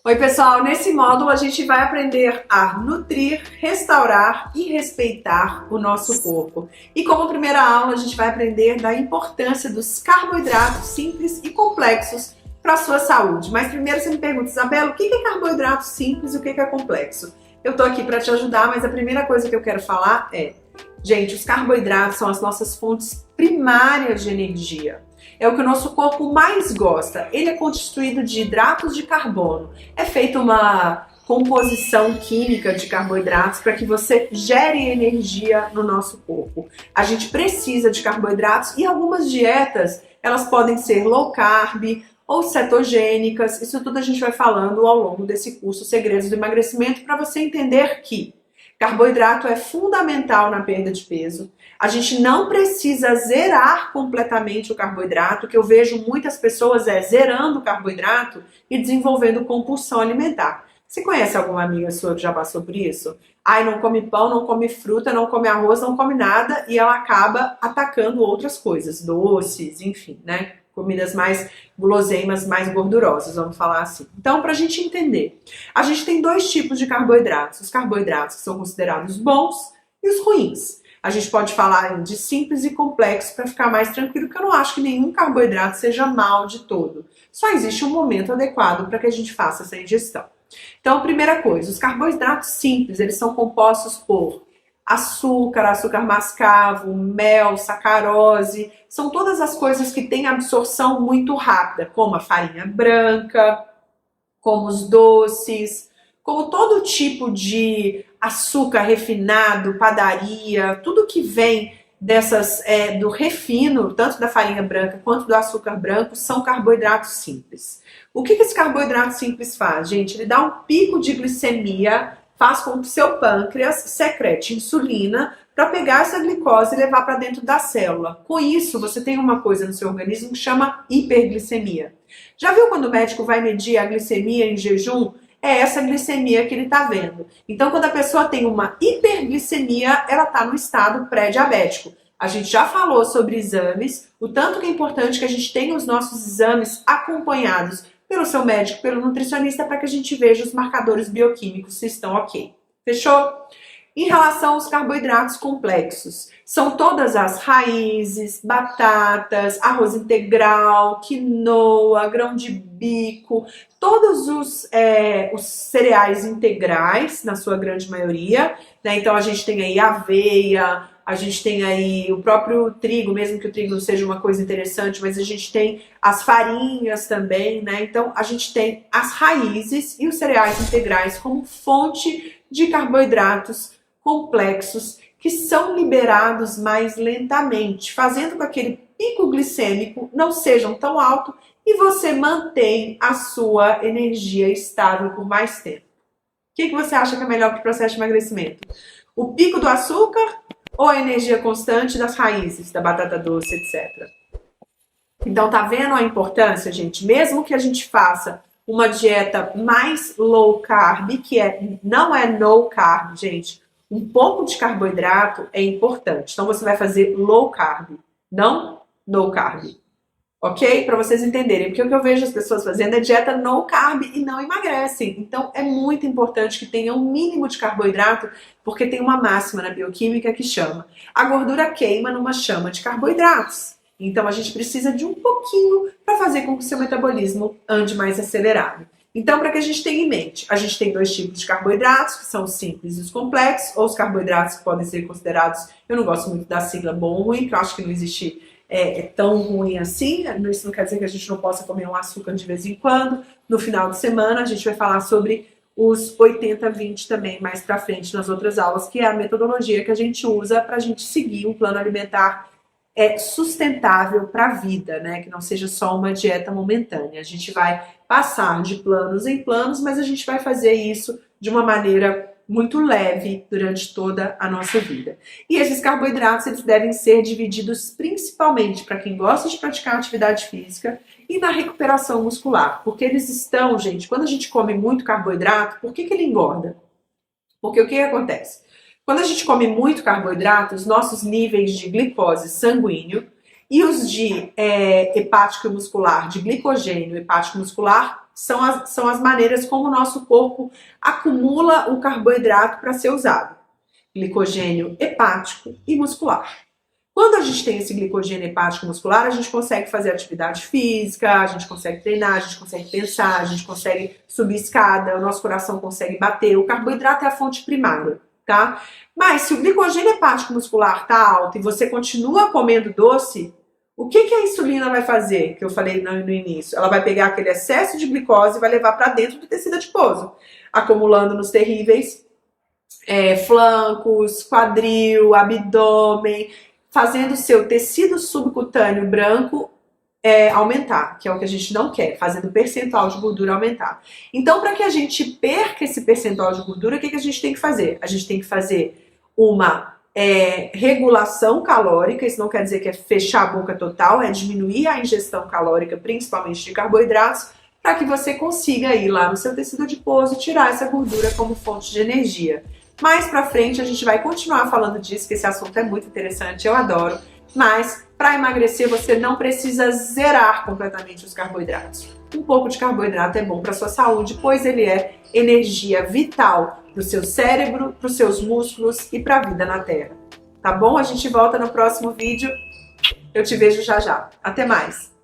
Oi pessoal, nesse módulo a gente vai aprender a nutrir, restaurar e respeitar o nosso corpo. E como primeira aula a gente vai aprender da importância dos carboidratos simples e complexos para a sua saúde. Mas primeiro você me pergunta, Isabela, o que é carboidrato simples e o que é complexo? Eu tô aqui para te ajudar, mas a primeira coisa que eu quero falar é, gente, os carboidratos são as nossas fontes primárias de energia. É o que o nosso corpo mais gosta. Ele é constituído de hidratos de carbono. É feita uma composição química de carboidratos para que você gere energia no nosso corpo. A gente precisa de carboidratos e algumas dietas, elas podem ser low carb ou cetogênicas. Isso tudo a gente vai falando ao longo desse curso Segredos do Emagrecimento para você entender que carboidrato é fundamental na perda de peso. A gente não precisa zerar completamente o carboidrato. O que eu vejo muitas pessoas zerando o carboidrato e desenvolvendo compulsão alimentar. Você conhece alguma amiga sua que já passou por isso? Ai, não come pão, não come fruta, não come arroz, não come nada e ela acaba atacando outras coisas, doces, enfim, né? Comidas mais guloseimas, mais gordurosas, vamos falar assim. Então, para a gente entender, a gente tem dois tipos de carboidratos. Os carboidratos que são considerados bons e os ruins. A gente pode falar de simples e complexo para ficar mais tranquilo, porque eu não acho que nenhum carboidrato seja mal de todo. Só existe um momento adequado para que a gente faça essa ingestão. Então, primeira coisa, os carboidratos simples, eles são compostos por açúcar, açúcar mascavo, mel, sacarose, são todas as coisas que têm absorção muito rápida, como a farinha branca, como os doces, como todo tipo de açúcar refinado, padaria, tudo que vem dessas do refino, tanto da farinha branca quanto do açúcar branco, são carboidratos simples. O que esse carboidrato simples faz, gente? Ele dá um pico de glicemia, faz com que o seu pâncreas secrete insulina para pegar essa glicose e levar para dentro da célula. Com isso, você tem uma coisa no seu organismo que chama hiperglicemia. Já viu quando o médico vai medir a glicemia em jejum? É essa glicemia que ele está vendo. Então, quando a pessoa tem uma hiperglicemia, ela está no estado pré-diabético. A gente já falou sobre exames, o tanto que é importante que a gente tenha os nossos exames acompanhados pelo seu médico, pelo nutricionista, para que a gente veja os marcadores bioquímicos se estão ok. Fechou? Em relação aos carboidratos complexos, são todas as raízes, batatas, arroz integral, quinoa, grão de bico, todos os cereais integrais, na sua grande maioria, né? Então a gente tem aí aveia, a gente tem aí o próprio trigo, mesmo que o trigo não seja uma coisa interessante, mas a gente tem as farinhas também, né? Então a gente tem as raízes e os cereais integrais como fonte de carboidratos complexos que são liberados mais lentamente, fazendo com que aquele pico glicêmico não seja tão alto e você mantém a sua energia estável por mais tempo. O que você acha que é melhor para o processo de emagrecimento? O pico do açúcar ou a energia constante das raízes, da batata doce, etc. Então, tá vendo a importância, gente? Mesmo que a gente faça uma dieta mais low carb, que não é no carb, gente, um pouco de carboidrato é importante. Então, você vai fazer low carb, não no carb. Ok? Para vocês entenderem. Porque o que eu vejo as pessoas fazendo é dieta no carb e não emagrecem. Então, é muito importante que tenha um mínimo de carboidrato, porque tem uma máxima na bioquímica que chama: a gordura queima numa chama de carboidratos. Então, a gente precisa de um pouquinho para fazer com que o seu metabolismo ande mais acelerado. Então, para que a gente tenha em mente, a gente tem dois tipos de carboidratos, que são os simples e os complexos, ou os carboidratos que podem ser considerados, eu não gosto muito da sigla bom ou ruim, que eu acho que não existe tão ruim assim. Isso não quer dizer que a gente não possa comer um açúcar de vez em quando. No final de semana, a gente vai falar sobre os 80-20 também, mais para frente nas outras aulas, que é a metodologia que a gente usa para a gente seguir um plano alimentar sustentável para a vida, né? Que não seja só uma dieta momentânea. A gente vai passar de planos em planos, mas a gente vai fazer isso de uma maneira muito leve durante toda a nossa vida. E esses carboidratos, eles devem ser divididos principalmente para quem gosta de praticar atividade física e na recuperação muscular, porque eles estão, gente, quando a gente come muito carboidrato, por que ele engorda? Porque o que acontece? Quando a gente come muito carboidrato, os nossos níveis de glicose sanguíneo e os de hepático e muscular, de glicogênio hepático e muscular, são as maneiras como o nosso corpo acumula o carboidrato para ser usado. Glicogênio hepático e muscular. Quando a gente tem esse glicogênio hepático e muscular, a gente consegue fazer atividade física, a gente consegue treinar, a gente consegue pensar, a gente consegue subir escada, o nosso coração consegue bater. O carboidrato é a fonte primária, tá? Mas se o glicogênio hepático e muscular está alto e você continua comendo doce, o que a insulina vai fazer, que eu falei no início? Ela vai pegar aquele excesso de glicose e vai levar para dentro do tecido adiposo, acumulando nos terríveis flancos, quadril, abdômen, fazendo o seu tecido subcutâneo branco aumentar, que é o que a gente não quer, fazendo o percentual de gordura aumentar. Então, para que a gente perca esse percentual de gordura, o que a gente tem que fazer? A gente tem que fazer uma regulação calórica, isso não quer dizer que é fechar a boca total, é diminuir a ingestão calórica, principalmente de carboidratos, para que você consiga ir lá no seu tecido adiposo e tirar essa gordura como fonte de energia. Mais pra frente a gente vai continuar falando disso, que esse assunto é muito interessante, eu adoro, mas para emagrecer você não precisa zerar completamente os carboidratos. Um pouco de carboidrato é bom para sua saúde, pois ele é energia vital para o seu cérebro, para os seus músculos e para a vida na Terra. Tá bom? A gente volta no próximo vídeo. Eu te vejo já já. Até mais!